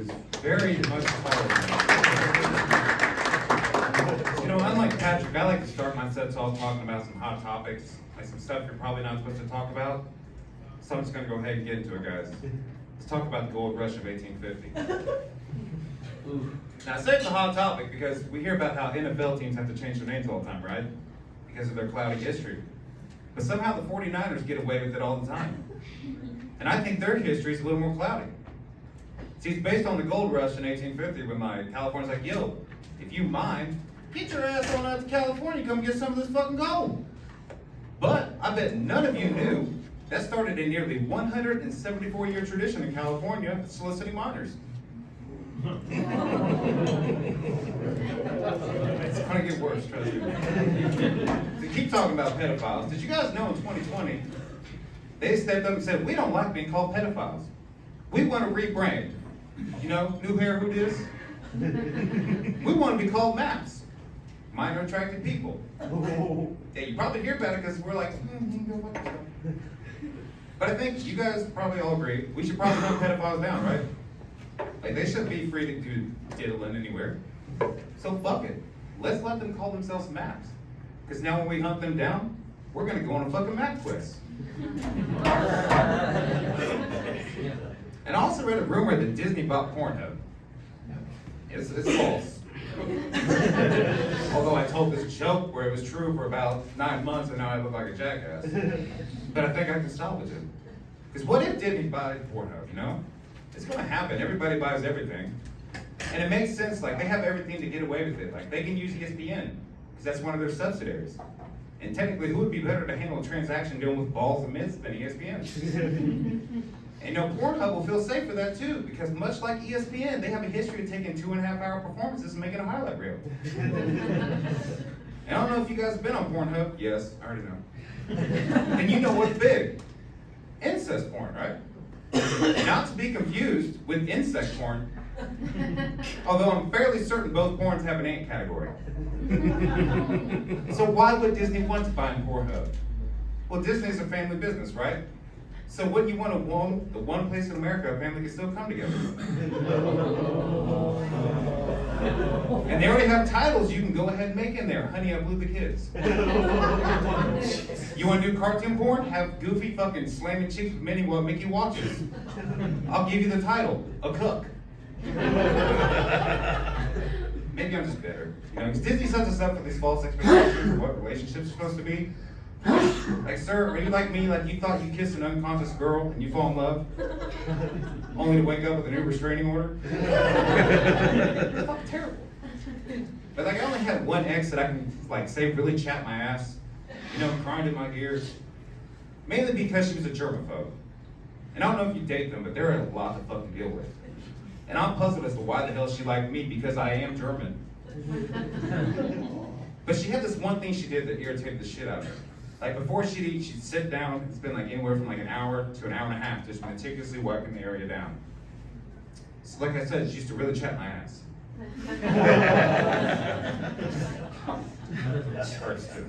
was very much taller than me. You know, unlike Patrick, I like to start my sets off talking about some hot topics, like some stuff you're probably not supposed to talk about. So I'm just gonna go ahead and get into it, guys. Let's talk about the gold rush of 1850. Now, I say it's a hot topic because we hear about how NFL teams have to change their names all the time, right? Because of their cloudy history. But somehow the 49ers get away with it all the time. And I think their history is a little more cloudy. See, it's based on the gold rush in 1850 when California's like, yo, if you mine, get your ass on out to California, come get some of this fucking gold. But I bet none of you knew that started a nearly 174-year tradition in California of soliciting miners. It's gonna get worse, trust me. To keep talking about pedophiles, did you guys know in 2020, they stepped up and said, we don't like being called pedophiles. We want to rebrand. You know, new hair, who dis? We want to be called MAPS, minor attracted people. Yeah, you probably hear about it because we're like, go fuck yourself. But I think you guys probably all agree, we should probably hunt pedophiles down, right? Like, they shouldn't be free to do diddling anywhere. So fuck it. Let's let them call themselves MAPS. Because now when we hunt them down, we're gonna go on a fucking map quest. And I also read a rumor that Disney bought Pornhub. It's false. Although I told this joke where it was true for about 9 months and now I look like a jackass. But I think I can salvage it. Because what if Disney buys Pornhub, you know? It's gonna happen, everybody buys everything. And it makes sense, like they have everything to get away with it. Like they can use ESPN, because that's one of their subsidiaries. And technically, who would be better to handle a transaction dealing with balls and mitts than ESPN? And you know, Pornhub will feel safe for that too, because much like ESPN, they have a history of taking 2.5-hour performances and making a highlight reel. And I don't know if you guys have been on Pornhub. Yes, I already know. And you know what's big? Incest porn, right? Not to be confused with insect porn, although I'm fairly certain both porns have an ant category. So why would Disney want to buy Pornhub? Well, Disney's a family business, right? So wouldn't you want to own the one place in America a family can still come together? And they already have titles you can go ahead and make in there. Honey, I Blew the Kids. You want to do cartoon porn? Have Goofy fucking slamming cheeks with Minnie while Mickey watches. I'll give you the title, A Cook. Maybe I'm just bitter. You know, because Disney sets us up for these false expectations of what relationships are supposed to be. Like, sir, are you like me? Like, you thought you kissed an unconscious girl and you fall in love, only to wake up with a new restraining order? It's fucking terrible. But like, I only had one ex that I can like say really chat my ass, you know, crying in my ears, mainly because she was a germaphobe. And I don't know if you date them, but they're a lot to fucking deal with. And I'm puzzled as to why the hell she liked me, because I am German. But she had this one thing she did that irritated the shit out of her. Like before she'd eat, she'd sit down and spend like anywhere from like an hour to an hour and a half just meticulously wiping the area down. So like I said, she used to really chat my ass. It hurts too.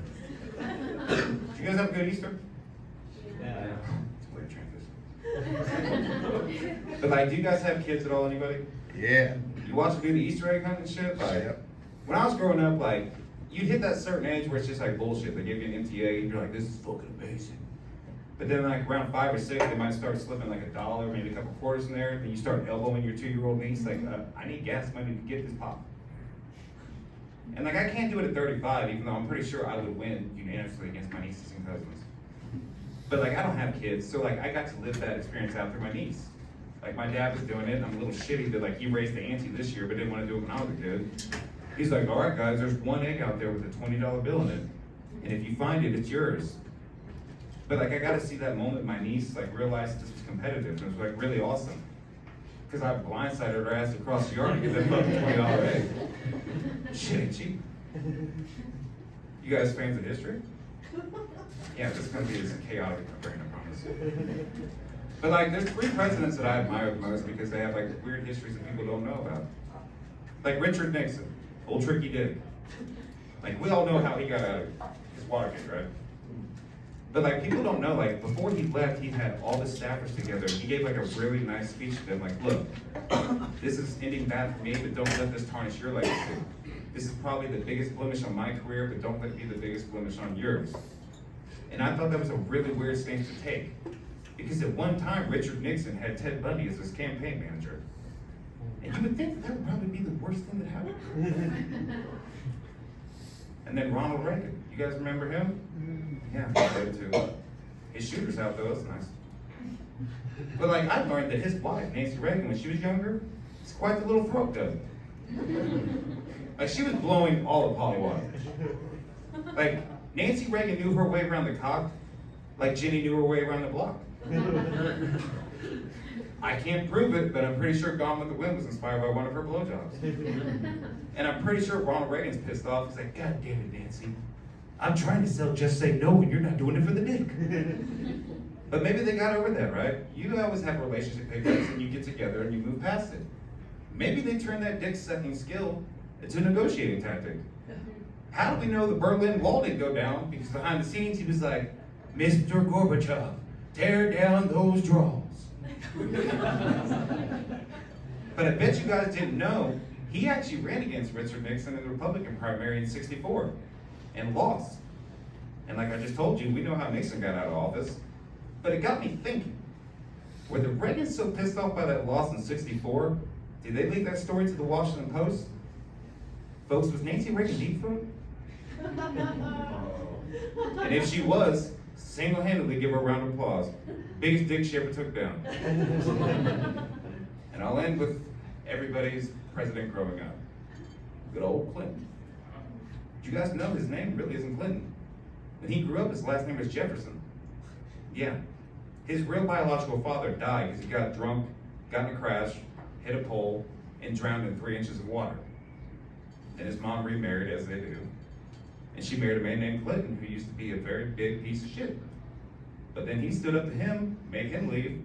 Did you guys have a good Easter? Yeah. It's a weird transition. But like, do you guys have kids at all, anybody? Yeah. You watch them do the Easter egg hunt and shit? Like, Yep. when I was growing up, like, you'd hit that certain age where it's just like bullshit. They give you an MTA and you're like, this is fucking amazing. But then like around 5 or 6, they might start slipping like $1, maybe a couple quarters in there. Then you start elbowing your 2-year-old niece like, I need gas money to get this pop. And like, I can't do it at 35, even though I'm pretty sure I would win unanimously against my nieces and cousins. But like, I don't have kids, so like, I got to live that experience out through my niece. Like, my dad was doing it, and I'm a little shitty that like, he raised the ante this year, but didn't want to do it when I was a kid. He's like, all right, guys, there's one egg out there with a $20 bill in it. And if you find it, it's yours. But like, I got to see that moment my niece like realized this was competitive, and it was like really awesome. Because I blindsided her ass across the yard to get that fucking $20 egg. Shit ain't cheap. You guys fans of history? Yeah, this is going to be as chaotic as my brain, I promise. But like, there's 3 presidents that I admire the most because they have like weird histories that people don't know about. Like Richard Nixon, old tricky dick. Like, we all know how he got out of his Watergate, right? But like, people don't know, like, before he left, he had all the staffers together. He gave like a really nice speech to them, like, look, This is ending bad for me, but don't let this tarnish your legacy. This is probably the biggest blemish on my career, but don't let it be the biggest blemish on yours. And I thought that was a really weird stance to take. Because at one time, Richard Nixon had Ted Bundy as his campaign manager. And you would think that would probably be the worst thing that happened. And then Ronald Reagan, you guys remember him? Yeah, I did too. His shooter's out though, that's nice. But like, I learned that his wife, Nancy Reagan, when she was younger, was quite the little throat goat. Like, she was blowing all of Hollywood. Like, Nancy Reagan knew her way around the cock, like Jenny knew her way around the block. I can't prove it, but I'm pretty sure Gone with the Wind was inspired by one of her blowjobs. And I'm pretty sure Ronald Reagan's pissed off. He's like, God damn it, Nancy. I'm trying to sell Just Say No and you're not doing it for the dick. But maybe they got over that, right? You always have relationship hiccups and you get together and you move past it. Maybe they turn that dick-sucking skill into a negotiating tactic. How do we know the Berlin Wall didn't go down? Because behind the scenes he was like, Mr. Gorbachev, tear down those draws. But I bet you guys didn't know, he actually ran against Richard Nixon in the Republican primary in '64 and lost. And like I just told you, we know how Nixon got out of office. But it got me thinking, were the Reagans so pissed off by that loss in '64, did they leak that story to the Washington Post? Folks, was Nancy Reagan deep throat? And if she was, single-handedly give her a round of applause. Biggest dick she ever took down. And I'll end with everybody's president growing up. Good old Clinton. Did you guys know his name really isn't Clinton? When he grew up, his last name was Jefferson. Yeah. His real biological father died because he got drunk, got in a crash, hit a pole, and drowned in 3 inches of water. Then his mom remarried, as they do. And she married a man named Clinton, who used to be a very big piece of shit. But then he stood up to him, made him leave,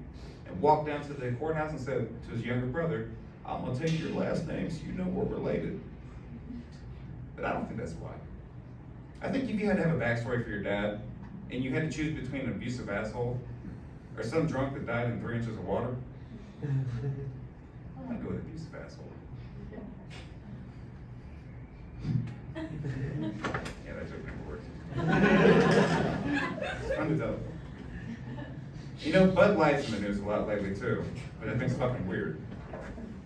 and walked down to the courthouse and said to his younger brother, I'm gonna take your last name so you know we're related. But I don't think that's why. I think if you had to have a backstory for your dad, and you had to choose between an abusive asshole or some drunk that died in 3 inches of water, I'd go with abusive asshole. Yeah, that joke never worked. It's fun to tell. You know, Bud Light's in the news a lot lately too, but I think it's fucking weird.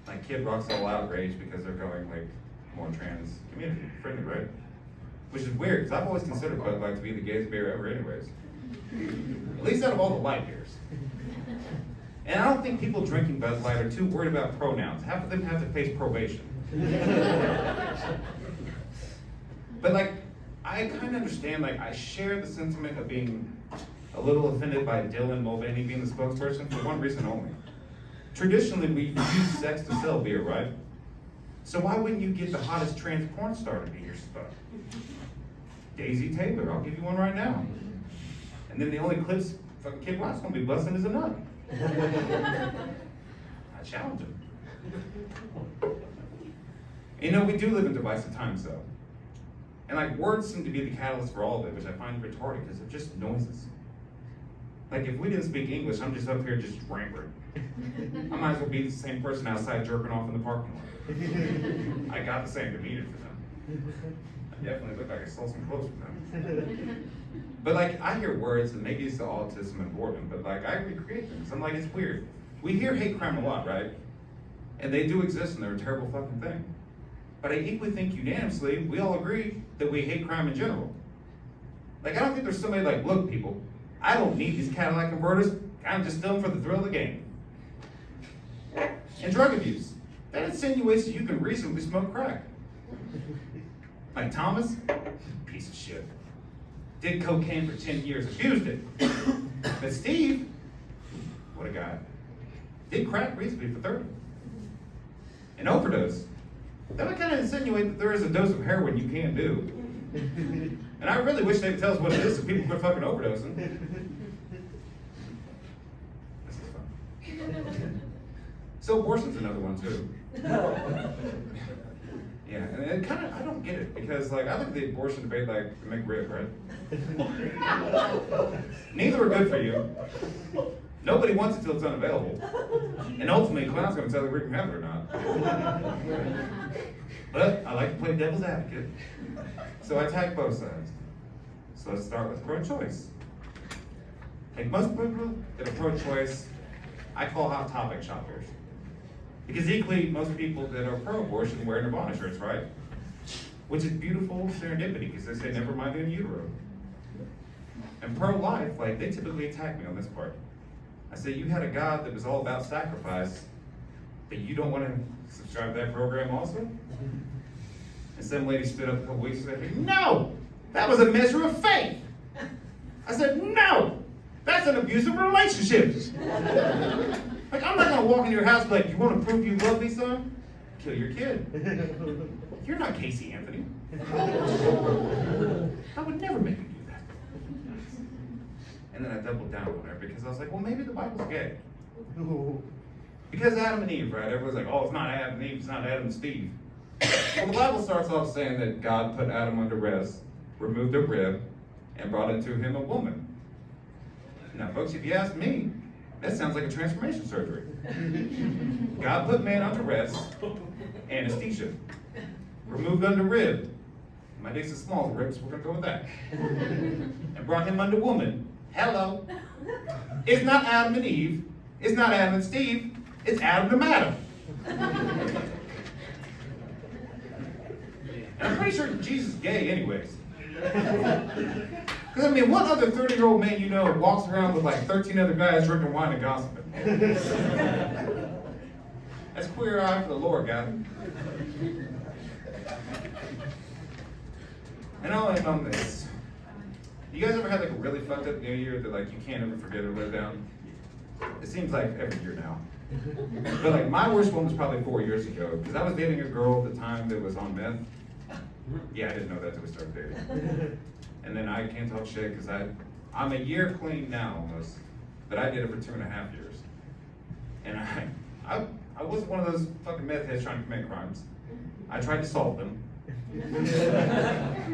Like Kid Rock's all outraged because they're going like more trans community friendly, right? Which is weird, because I've always considered Bud Light to be the gayest beer ever anyways. At least out of all the light beers. And I don't think people drinking Bud Light are too worried about pronouns. Half of them have to face probation. But like, I kind of understand, like, I share the sentiment of being a little offended by Dylan Mulvaney being the spokesperson for one reason only. Traditionally, we use sex to sell beer, right? So why wouldn't you get the hottest trans porn star to be your spot? Daisy Taylor, I'll give you one right now. And then the only clips fucking Kid Rock's gonna be busting is a nut. I challenge him. You know, we do live in divisive times though. And like, words seem to be the catalyst for all of it, which I find retarded because they're just noises. Like, if we didn't speak English, I'm just up here just rampant. I might as well be the same person outside jerking off in the parking lot. I got the same demeanor for them. I definitely look like I stole some clothes from them. But like, I hear words, and maybe it's the autism and boredom, but like, I recreate them. So I'm like, it's weird. We hear hate crime a lot, right? And they do exist, and they're a terrible fucking thing. But I equally think unanimously, we all agree that we hate crime in general. Like, I don't think there's somebody like, look people, I don't need these Cadillac converters, I'm just stealing for the thrill of the game. And drug abuse. That insinuates that you can reasonably smoke crack. Like Thomas, piece of shit. Did cocaine for 10 years, abused it. But Steve, what a guy. Did crack reasonably for 30. An overdose. That would kind of insinuate that there is a dose of heroin you can do. And I really wish they would tell us what it is so people quit fucking overdosing. This is fun. So abortion's another one too. Yeah, and it kind of, I don't get it, because like, I look at the abortion debate like the McRib, right? Neither are good for you. Nobody wants it till it's unavailable. And ultimately, a clown's going to tell you we can have it or not. But I like to play devil's advocate. So I attack both sides. So let's start with pro-choice. Like most people that are pro-choice, I call hot topic shoppers. Because equally, most people that are pro-abortion wear Nirvana shirts, right? Which is beautiful serendipity, because they say never mind the in utero. And pro-life, like, they typically attack me on this part. I say, you had a God that was all about sacrifice, but you don't want to subscribe to that program also? And some lady stood up a couple weeks ago and said, no, that was a measure of faith. I said, no, that's an abusive relationship. Like, I'm not going to walk into your house and be like, you want to prove you love me, son? Kill your kid. You're not Casey Anthony. I would never make you do that. And then I doubled down on her because I was like, well, maybe the Bible's gay. Because Adam and Eve, right? Everyone's like, oh, it's not Adam and Eve, it's not Adam and Steve. Well, the Bible starts off saying that God put Adam under rest, removed a rib, and brought into him a woman. Now, folks, if you ask me, that sounds like a transformation surgery. God put man under rest, anesthesia. Removed under rib. My dick's as small as ribs, we're going to go with that. And brought him under woman. Hello. It's not Adam and Eve. It's not Adam and Steve. It's Adam and Madam. And I'm pretty sure Jesus is gay anyways. Because, I mean, what other 30-year-old man you know walks around with like 13 other guys drinking wine and gossiping? That's queer eye for the Lord, guys. And I'll end on this. You guys ever had like a really fucked up New Year that like you can't ever forget or live down? It seems like every year now. But like my worst one was probably 4 years ago, because I was dating a girl at the time that was on meth. Yeah, I didn't know that until we started dating. And then I can't talk shit because I'm a year clean now almost, but I did it for 2.5 years. And I wasn't one of those fucking meth heads trying to commit crimes. I tried to solve them.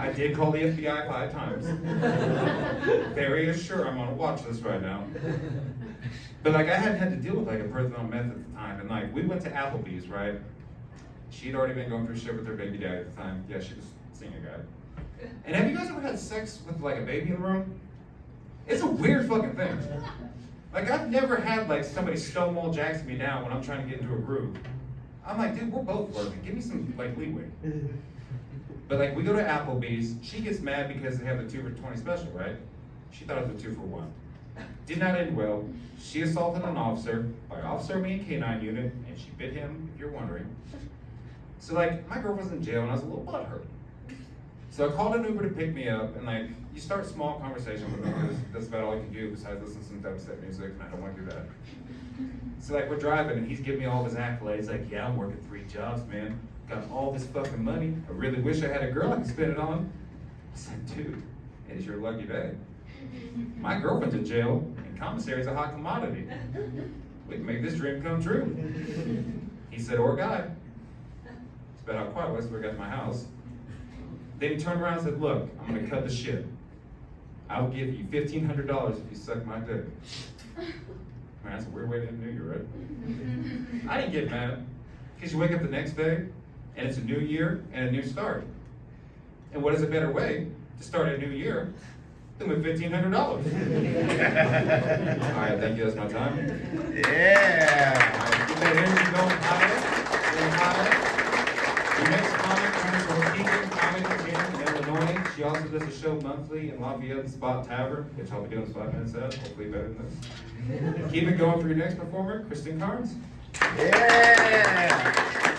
I did call the FBI 5 times. Very sure I'm on a watch list right now. But like I hadn't had to deal with like a person on meth at the time, and like we went to Applebee's, right? She'd already been going through shit with her baby daddy at the time. Yeah, she was seeing a guy. And have you guys ever had sex with like a baby in the room? It's a weird fucking thing. Like I've never had like somebody Stonewall Jackson me down when I'm trying to get into a groove. I'm like, dude, we're both working. Give me some like leeway. But like we go to Applebee's, she gets mad because they have the 2 for $20 special, right? She thought it was a 2 for 1. Did not end well. She assaulted an officer. By officer, I mean K9 unit, and she bit him, if you're wondering. So like, my girlfriend was in jail and I was a little butthurt. So I called an Uber to pick me up, and like, you start small conversation with them because that's about all I can do besides listen to some dubstep music, and I don't want to do that. So like, we're driving, and he's giving me all of his accolades, like, yeah, I'm working 3 jobs, man. Got all this fucking money. I really wish I had a girl I could spend it on. I said, dude, it is your lucky day. My girlfriend's in jail, and commissary's a hot commodity. We can make this dream come true. He said, or guy. It's about how quiet it was till we got to my house. Then he turned around and said, look, I'm going to cut the shit. I'll give you $1,500 if you suck my dick. Man, that's a weird way to end New Year, right? I didn't get mad. Because you wake up the next day, and it's a new year and a new start. And what is a better way to start a new year than with $1,500? All right, thank you. That's my time. Yeah. All right, keep that energy going higher. The next comic comes from Keegan Comic in Illinois. She also does a show monthly in Lafayette and Spot Tavern, which I'll be doing 5 minutes at, hopefully better than this. Keep it going for your next performer, Kristen Carnes. Yeah.